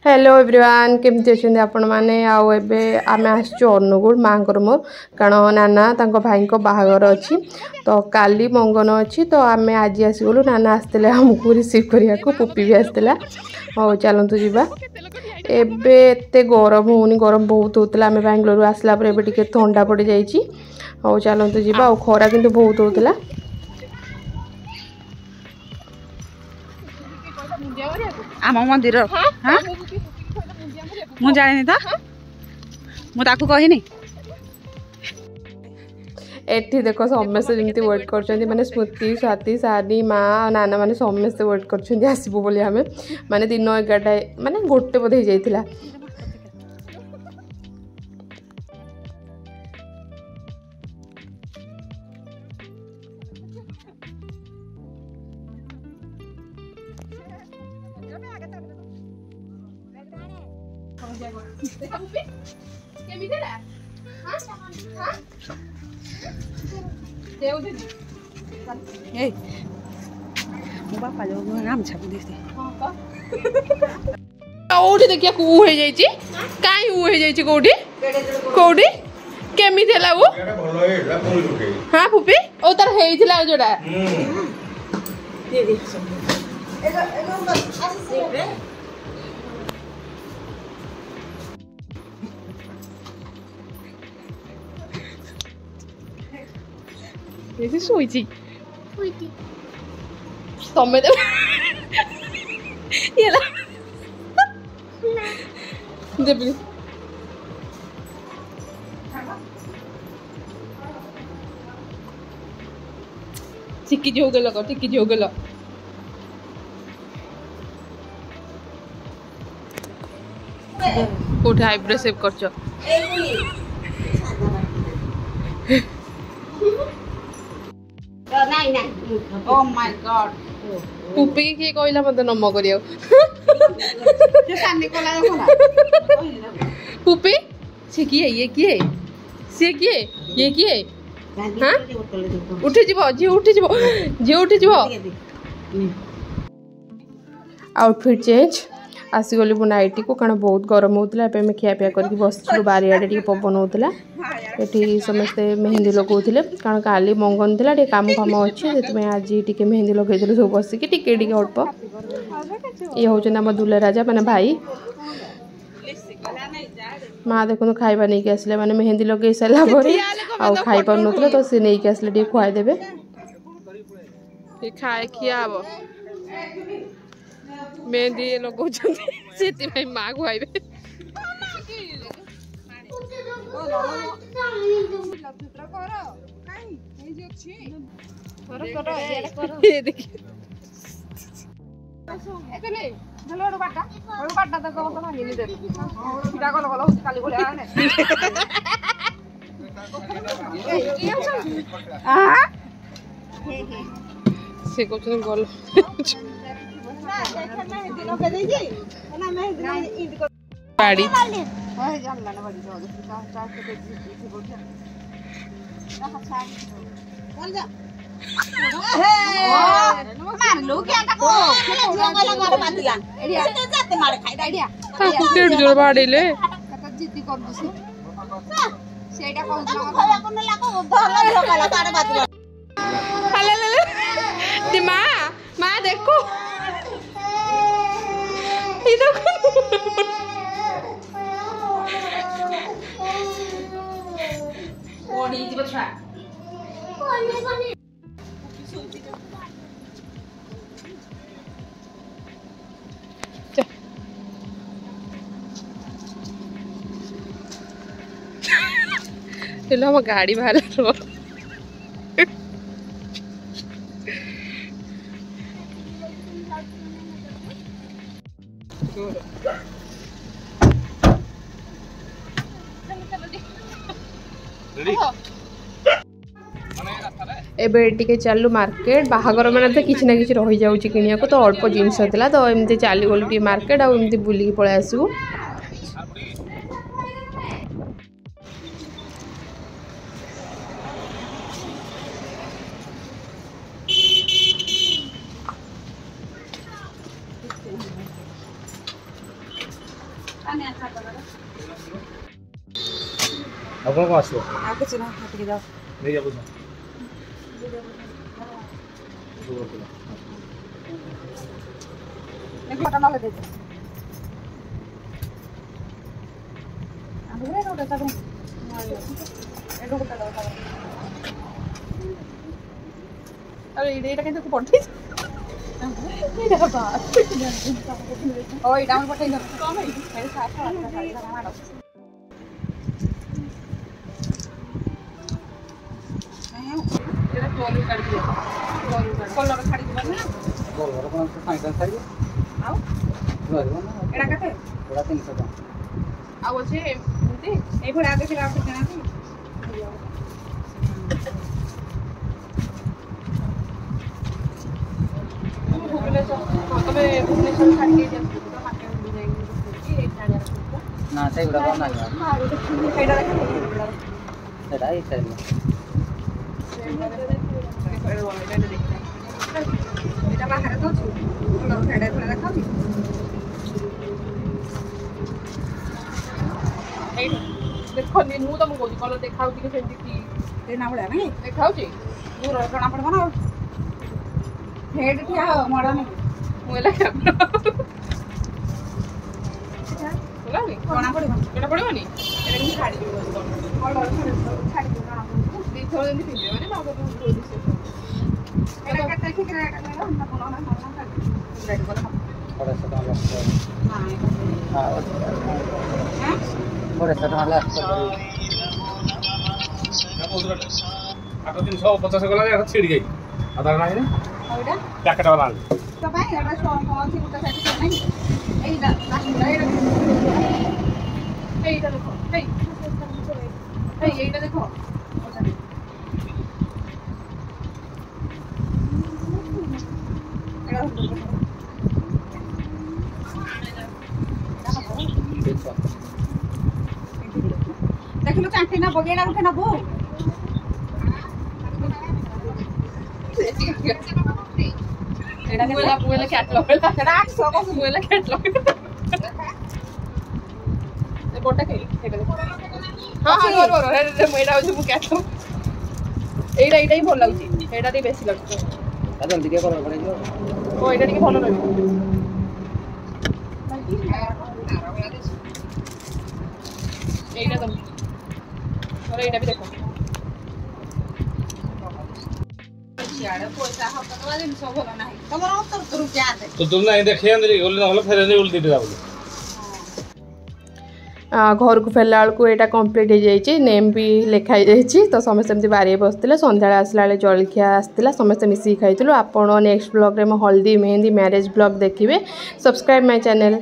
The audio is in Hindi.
हेलो एवरीवन केमती अच्छे आपण मैंने आम आसचु अनुगुल माँ मोर कारण नाना भाई बाहागर अच्छी तो काली मंगन अच्छी तो आम आज आसगलु नाना आसते आमको रिसीव करने को पुपी भी आसला हाँ चलतु जावा एबे एते गरम होनी गरम बहुत होता आम बेंगलोर आसला टे ठंडा पड़ जाइए हाँ चलतु जावा खरा किंतु बहुत होता आम मंदिर हाँ मु जानी तो मुझे कहनी एठी देखो समस्ते जमी वेट कर माने स्मृति स्वाति सानी माँ नाना माने समस्ते वेट कर आसबू बोली आम माने दिन 11 माने गोटे बोधे जाइला बापा जो नाम छापी देते कौटी देखिया कु हो जाइछि काई हु हो जाइछि कौटी कौटी केमिति हला वो हां पुपी ओ तार हेइथिला जोडा दे दे ये सोईची सोईची तमे दे ये ला दे प्लीज टिकी जो गेलो को टिकी जो गेलो कोठे आईब्रो सेव करछो Oh my god पुपी के कहला मत नम करियो पुपी से किए ये किए से किए ये किए हां उठे जीवो जे उठे जीवो आउटफिट चेंज आसीगली मो नाइटी को कारण बहुत गरम होता है खियापिया करके बसलु बारियाडे टी पवन होता ये समस्ते मेहंदी लगौले कारण काली मंगन थी काम फाम अच्छे से आज टी मेहंदी लगे सब बसिकी टिके अल्प ये हूँ आम दुले राजा माने भाई माँ देखो खाइबा नहीं आसले माने मेहंदी लगे सारापर आउ खाई पार न तो सी नहीं आसले टे खुआदेवे खाए खिया मेहंदी लगौं माँ खुआबे से गल बाड़ी जोर बाड़े माँ देखो हम गाड़ी बाहर एबे टिके चलु मार्केट बाहागर मैंने तो किसी ना कि रही जाऊँगी किनिया को तो अल्प जिनस था तो एमती चली गलु टे मार्केट आमती बुलिकी पलि आसू कौन आसो आ कुछ ना हट के जाओ नहीं जा बुझा एक फोटो ना ले दे आंदरे रोड ता ए रोड ता अरे इडेटा केंते को पडथि इडेटा बा ओय डाउन पटै न कम है मेरे साथ माडो कलर छाड़ी दिबा ना कलर कोन से फाइनल छाड़ी आउ रहबो ना एडा कते थोड़ा 300 टका आउ अछि एमती ए भडा आगे फिर आपके जाना थी भुवनेश्वर छाड़ी के मार्केट में जाएंगे ना ना सही बड़ा कौन ना एडा रखे एडा ही सही এটা বাহারে তো ছিল ওটা ফেডে ফেডে রাখাছি এই দেখো নিনু তো মু কইছি কলর দেখাউ কি সেମିତି কি ଏ ନା ଭଳିଆ ନାଇଁ ଦେଖାଉଛି ଦୂର ଜଣା ପଡିବ ନା ହେଡ୍ ଠିଆ ମଡା ନାଇଁ ମୁଁ ଏଲା ଜଣା ପଡିବ ଜଣା ପଡିବନି ଏଟା କିନ୍ତୁ ଛାଡି ଦିଅ କଲର ଛାଡି ଦିଅ ଜଣା ପଡିବ ଦିଥର ଯେମିତି ପିନ୍ଧିବ ମାନେ ବାବା ଏଟା କେତେ ଠିକ ରେ ଏଟା ନା ବୋଲ ନା ନା ରେଡି ବୋଲ बड़े से डाल हां हां हां बड़े से डाल 850 गला या छिड़ गई आधा नहीं ने ओइडा पैकेट वाला तो भाई एटा कौन सी गुटा सेट नहीं एइडा एइडा देखो एइडा देखो देखलो चांटी ना बगेड़ा उठे ना बो एडा मुएला कैटलॉग एडा 800 को मुएला कैटलॉग ए बोटा के एडा हां हां रो रे मेडा होछ मु कैटलॉग एडा ही भल लागछि एडा दी बेसी लागछि जल्दी के कलर पड़े जो ओ एडा दी भल रहबो एडा तो और एडा भी देखो तो तुम नहीं देखे अंदर ओली ना फेर नहीं उल्टी दिला बोले घर को फेरला बेलू यहाँ कम्प्लीट हो जाइए नेम भी लिखाई जाइए तो समस्त एमती बारे बसते सन्ध्या आसला जलखिया आसाला समस्त मिसिक खाइलु। आप नेक्स्ट ब्लॉग रे हल्दी मेहंदी मैरेज ब्लॉग देखिए। Subscribe my channel.